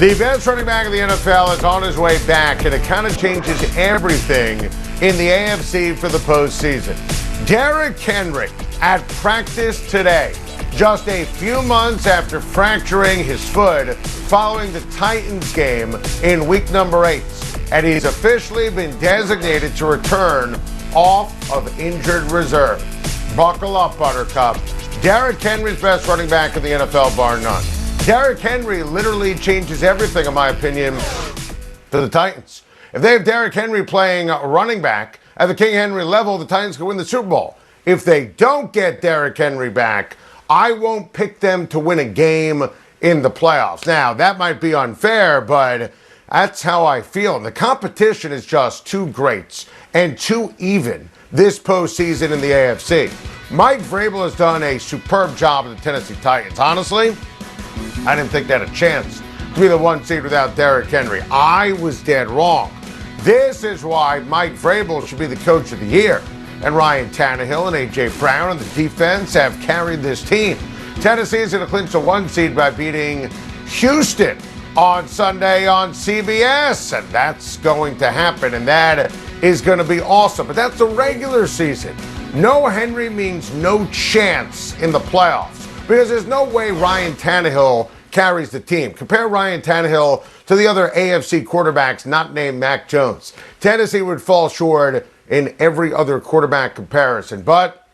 The best running back in the NFL is on his way back, and it kind of changes everything in the AFC for the postseason. Derrick Henry at practice today, just a few months after fracturing his foot following the Titans game in week number 8. And he's officially been designated to return off of injured reserve. Buckle up, Buttercup. Derrick Henry's best running back in the NFL, bar none. Derrick Henry literally changes everything, in my opinion, for the Titans. If they have Derrick Henry playing running back at the King Henry level, the Titans can win the Super Bowl. If they don't get Derrick Henry back, I won't pick them to win a game in the playoffs. Now, that might be unfair, but that's how I feel. The competition is just too great and too even this postseason in the AFC. Mike Vrabel has done a superb job of the Tennessee Titans. Honestly, I didn't think they had a chance to be the 1 seed without Derrick Henry. I was dead wrong. This is why Mike Vrabel should be the coach of the year. And Ryan Tannehill and A.J. Brown and the defense have carried this team. Tennessee is going to clinch the 1 seed by beating Houston on Sunday on CBS. And that's going to happen, and that is going to be awesome. But that's the regular season. No Henry means no chance in the playoffs, because there's no way Ryan Tannehill carries the team. Compare Ryan Tannehill to the other AFC quarterbacks not named Mac Jones. Tennessee would fall short in every other quarterback comparison. But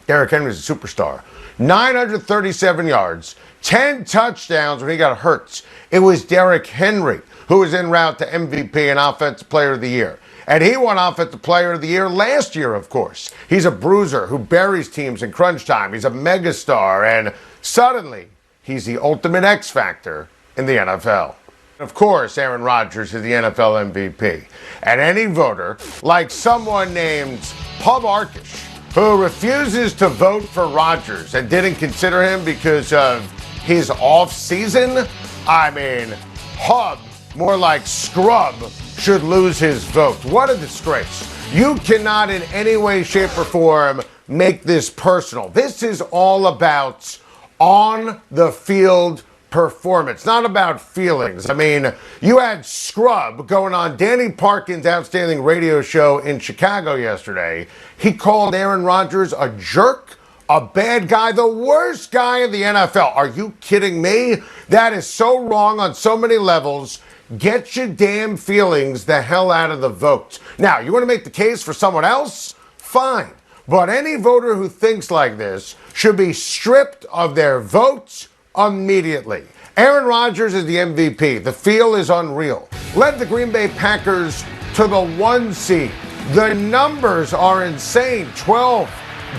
Derrick Henry is a superstar. 937 yards, 10 touchdowns when he got hurt. It was Derrick Henry who was en route to MVP and Offensive Player of the Year. And he won Offensive Player of the Year last year, of course. He's a bruiser who buries teams in crunch time. He's a megastar, and suddenly he's the ultimate X factor in the NFL. Of course, Aaron Rodgers is the NFL MVP. And any voter, like someone named Pub Arkish, who refuses to vote for Rodgers and didn't consider him because of his off-season, I mean, Hub, more like Scrub, should lose his vote. What a disgrace. You cannot in any way, shape, or form make this personal. This is all about on-the-field performance, not about feelings. I mean, you had Scrub going on Danny Parkin's outstanding radio show in Chicago yesterday. He called Aaron Rodgers a jerk, a bad guy, the worst guy in the NFL. Are you kidding me? That is so wrong on so many levels. Get your damn feelings the hell out of the vote. Now, you want to make the case for someone else? Fine. But any voter who thinks like this should be stripped of their votes immediately. Aaron Rodgers is the MVP. The feel is unreal. Led the Green Bay Packers to the 1 seed. The numbers are insane. 12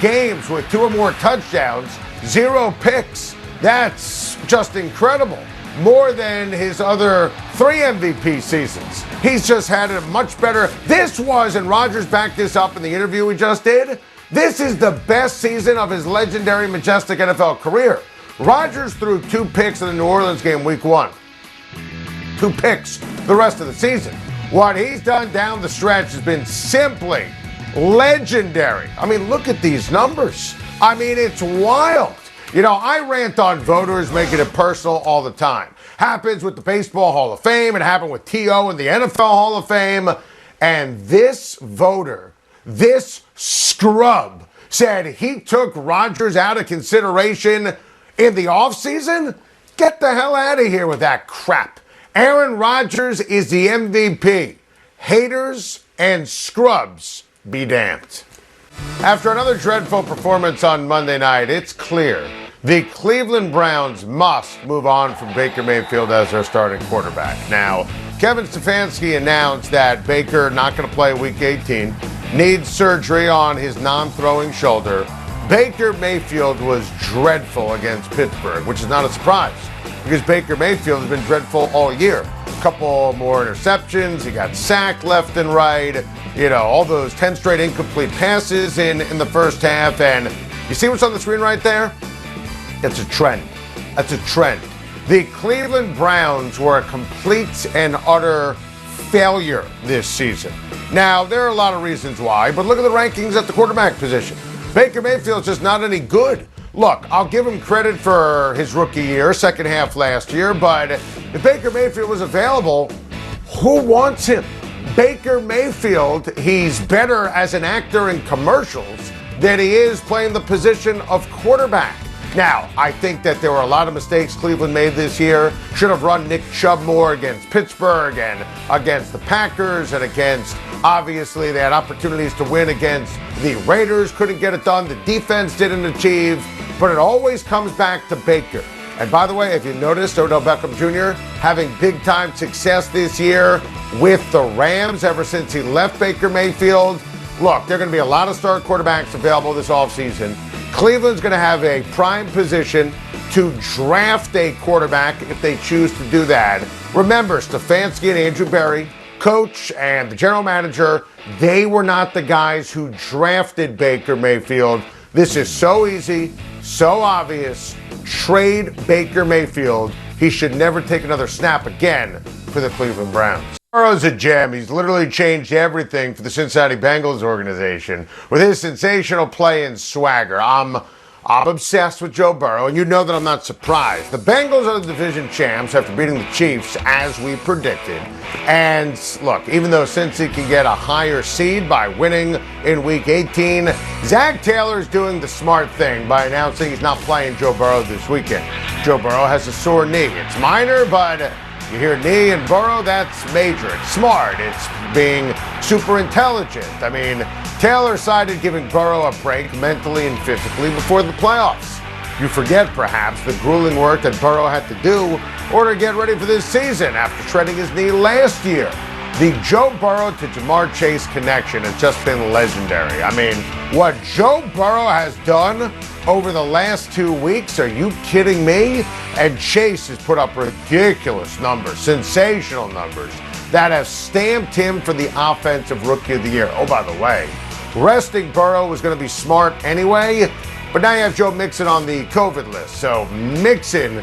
games with 2 or more touchdowns, 0 picks. That's just incredible. More than his other 3 MVP seasons. He's just had a much better. This was, and Rodgers backed this up in the interview we just did, this is the best season of his legendary, majestic NFL career. Rodgers threw 2 picks in the New Orleans game week 1. 2 picks the rest of the season. What he's done down the stretch has been simply legendary. I mean, look at these numbers. I mean, it's wild. You know, I rant on voters making it personal all the time. Happens with the Baseball Hall of Fame. It happened with T.O. in the NFL Hall of Fame. And this voter, this scrub, said he took Rodgers out of consideration in the offseason? Get the hell out of here with that crap. Aaron Rodgers is the MVP. Haters and scrubs be damned. After another dreadful performance on Monday night, it's clear the Cleveland Browns must move on from Baker Mayfield as their starting quarterback. Now, Kevin Stefanski announced that Baker, not going to play Week 18, needs surgery on his non-throwing shoulder. Baker Mayfield was dreadful against Pittsburgh, which is not a surprise because Baker Mayfield has been dreadful all year. A couple more interceptions. He got sacked left and right. You know, all those 10 straight incomplete passes in the first half. And you see what's on the screen right there? It's a trend. That's a trend. The Cleveland Browns were a complete and utter failure this season. Now, there are a lot of reasons why, but look at the rankings at the quarterback position. Baker Mayfield's just not any good. look, I'll give him credit for his rookie year, second half last year, but if Baker Mayfield was available, who wants him? Baker Mayfield, he's better as an actor in commercials than he is playing the position of quarterback. Now, I think that there were a lot of mistakes Cleveland made this year. Should have run Nick Chubb more against Pittsburgh and against the Packers and against, obviously, they had opportunities to win against the Raiders. Couldn't get it done. The defense didn't achieve. But it always comes back to Baker. And by the way, if you noticed, Odell Beckham Jr. having big-time success this year with the Rams ever since he left Baker Mayfield. Look, there are going to be a lot of star quarterbacks available this offseason. Cleveland's going to have a prime position to draft a quarterback if they choose to do that. Remember, Stefanski and Andrew Berry, coach and the general manager, they were not the guys who drafted Baker Mayfield. This is so easy, so obvious. Trade Baker Mayfield. He should never take another snap again for the Cleveland Browns. Burrow's a gem. He's literally changed everything for the Cincinnati Bengals organization with his sensational play and swagger. I'm obsessed with Joe Burrow, and you know that I'm not surprised. The Bengals are the division champs after beating the Chiefs, as we predicted. And look, even though Cincy can get a higher seed by winning in Week 18, Zach Taylor's doing the smart thing by announcing he's not playing Joe Burrow this weekend. Joe Burrow has a sore knee. It's minor, but you hear knee and Burrow, that's major. It's smart. It's being super intelligent. I mean, Taylor cited giving Burrow a break mentally and physically before the playoffs. You forget, perhaps, the grueling work that Burrow had to do in order to get ready for this season after shredding his knee last year. The Joe Burrow to Jamar Chase connection has just been legendary. I mean, what Joe Burrow has done over the last 2 weeks, are you kidding me? And Chase has put up ridiculous numbers, sensational numbers, that have stamped him for the Offensive Rookie of the Year. Oh, by the way, resting Burrow was going to be smart anyway, but now you have Joe Mixon on the COVID list. So Mixon,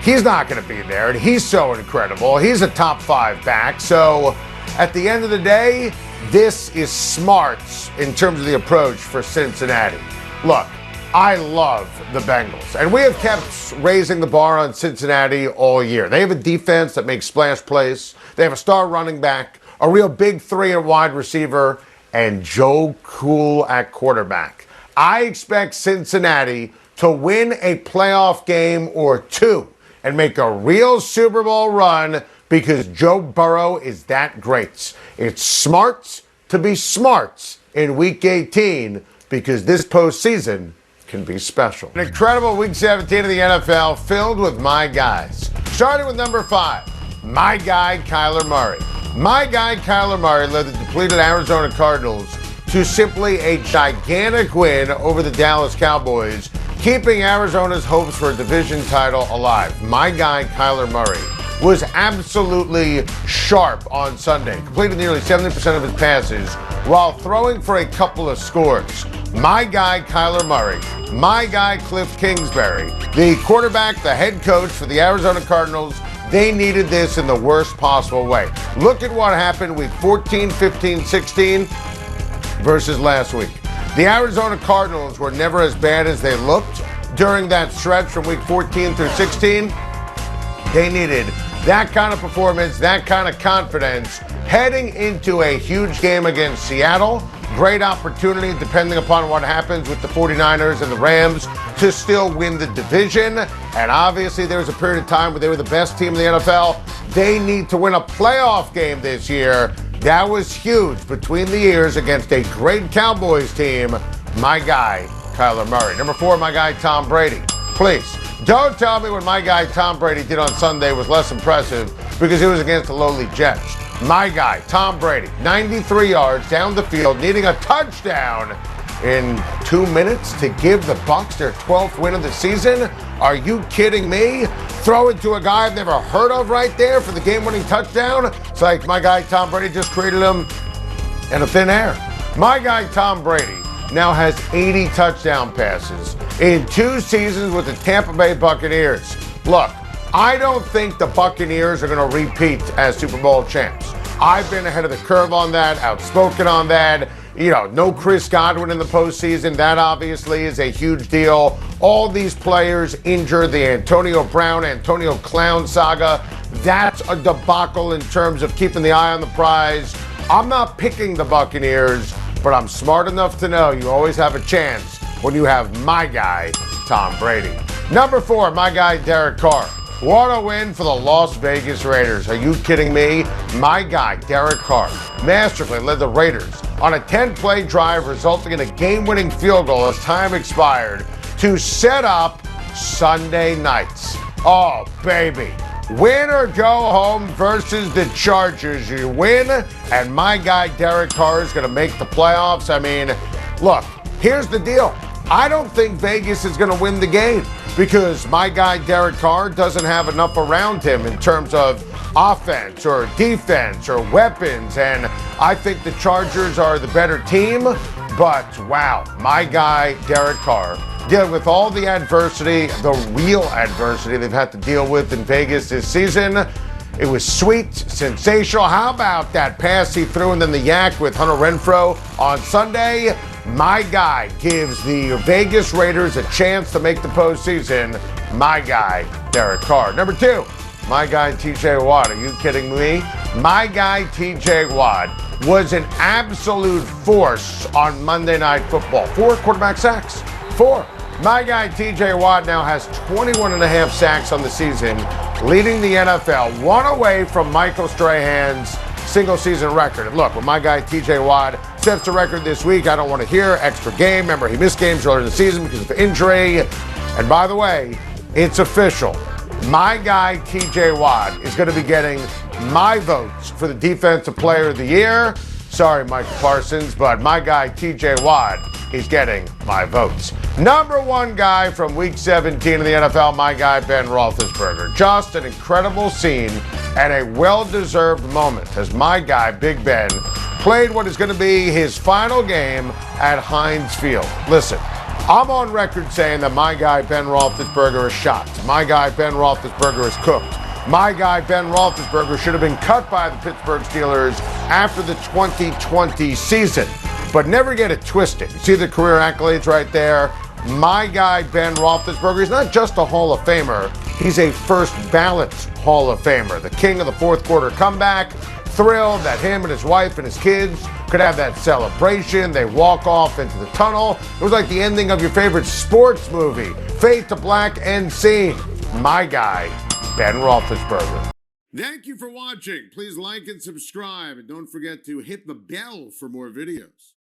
he's not going to be there, and he's so incredible. He's a top 5 back. So at the end of the day, this is smart in terms of the approach for Cincinnati. Look, I love the Bengals, and we have kept raising the bar on Cincinnati all year. They have a defense that makes splash plays. They have a star running back, a real big 3 at wide receiver, and Joe Cool at quarterback. I expect Cincinnati to win a playoff game or 2 and make a real Super Bowl run because Joe Burrow is that great. It's smart to be smart in Week 18 because this postseason can be special. An incredible Week 17 of the NFL filled with my guys. Starting with number 5, my guy Kyler Murray. My guy Kyler Murray led the depleted Arizona Cardinals to simply a gigantic win over the Dallas Cowboys, keeping Arizona's hopes for a division title alive. My guy Kyler Murray was absolutely sharp on Sunday, completed nearly 70% of his passes while throwing for a couple of scores. My guy Kyler Murray, my guy Cliff Kingsbury, the quarterback, the head coach for the Arizona Cardinals, they needed this in the worst possible way. Look at what happened week 14, 15, 16 versus last week. The Arizona Cardinals were never as bad as they looked during that stretch from week 14 through 16. They needed that kind of performance, that kind of confidence heading into a huge game against Seattle. Great opportunity, depending upon what happens with the 49ers and the Rams, to still win the division. And obviously, there was a period of time where they were the best team in the NFL. They need to win a playoff game this year. That was huge between the ears against a great Cowboys team. My guy, Kyler Murray. Number 4, my guy, Tom Brady. Please, don't tell me what my guy, Tom Brady, did on Sunday was less impressive because it was against the lowly Jets. My guy, Tom Brady, 93 yards down the field, needing a touchdown in 2 minutes to give the Bucs their 12th win of the season. Are you kidding me? Throw it to a guy I've never heard of right there for the game-winning touchdown. It's like my guy Tom Brady just created him in a thin air. My guy Tom Brady now has 80 touchdown passes in 2 seasons with the Tampa Bay Buccaneers. Look, I don't think the Buccaneers are going to repeat as Super Bowl champs. I've been ahead of the curve on that, outspoken on that. No Chris Godwin in the postseason. That obviously is a huge deal. All these players injured. The Antonio Brown, Antonio Clown saga. That's a debacle in terms of keeping the eye on the prize. I'm not picking the Buccaneers, but I'm smart enough to know you always have a chance when you have my guy, Tom Brady. Number 4, my guy, Derek Carr. What a win for the Las Vegas Raiders. Are you kidding me? My guy, Derek Carr, masterfully led the Raiders on a 10-play drive resulting in a game-winning field goal as time expired to set up Sunday nights. Oh, baby. Win or go home versus the Chargers. You win, and my guy, Derek Carr, is going to make the playoffs. I mean, look, here's the deal. I don't think Vegas is going to win the game because my guy Derek Carr doesn't have enough around him in terms of offense or defense or weapons, and I think the Chargers are the better team. But wow, my guy Derek Carr, dealing with all the adversity, the real adversity they've had to deal with in Vegas this season. It was sweet, sensational. How about that pass he threw and then the yak with Hunter Renfrow on Sunday? My guy gives the Vegas Raiders a chance to make the postseason. My guy, Derek Carr. Number 2, my guy, TJ Watt. Are you kidding me? My guy, TJ Watt, was an absolute force on Monday Night Football. 4 quarterback sacks. 4. My guy, TJ Watt, now has 21.5 sacks on the season, leading the NFL, 1 away from Michael Strahan's single-season record. And look, when my guy, TJ Watt, sets the record this week, I don't want to hear extra game. Remember, he missed games earlier in the season because of injury. And by the way, it's official. My guy, TJ Watt, is going to be getting my votes for the Defensive Player of the Year. Sorry, Michael Parsons, but my guy, TJ Watt, is getting my votes. Number 1 guy from Week 17 in the NFL, my guy, Ben Roethlisberger. Just an incredible scene and a well-deserved moment as my guy, Big Ben, played what is going to be his final game at Heinz Field. Listen, I'm on record saying that my guy, Ben Roethlisberger, is shot. My guy, Ben Roethlisberger, is cooked. My guy, Ben Roethlisberger, should have been cut by the Pittsburgh Steelers after the 2020 season. But never get it twisted. You see the career accolades right there? My guy, Ben Roethlisberger, is not just a Hall of Famer. He's a first ballot Hall of Famer. The king of the fourth quarter comeback. Thrilled that him and his wife and his kids could have that celebration. They walk off into the tunnel. It was like the ending of your favorite sports movie. Fade to black end scene. My guy, Ben Roethlisberger. Thank you for watching. Please like and subscribe, and don't forget to hit the bell for more videos.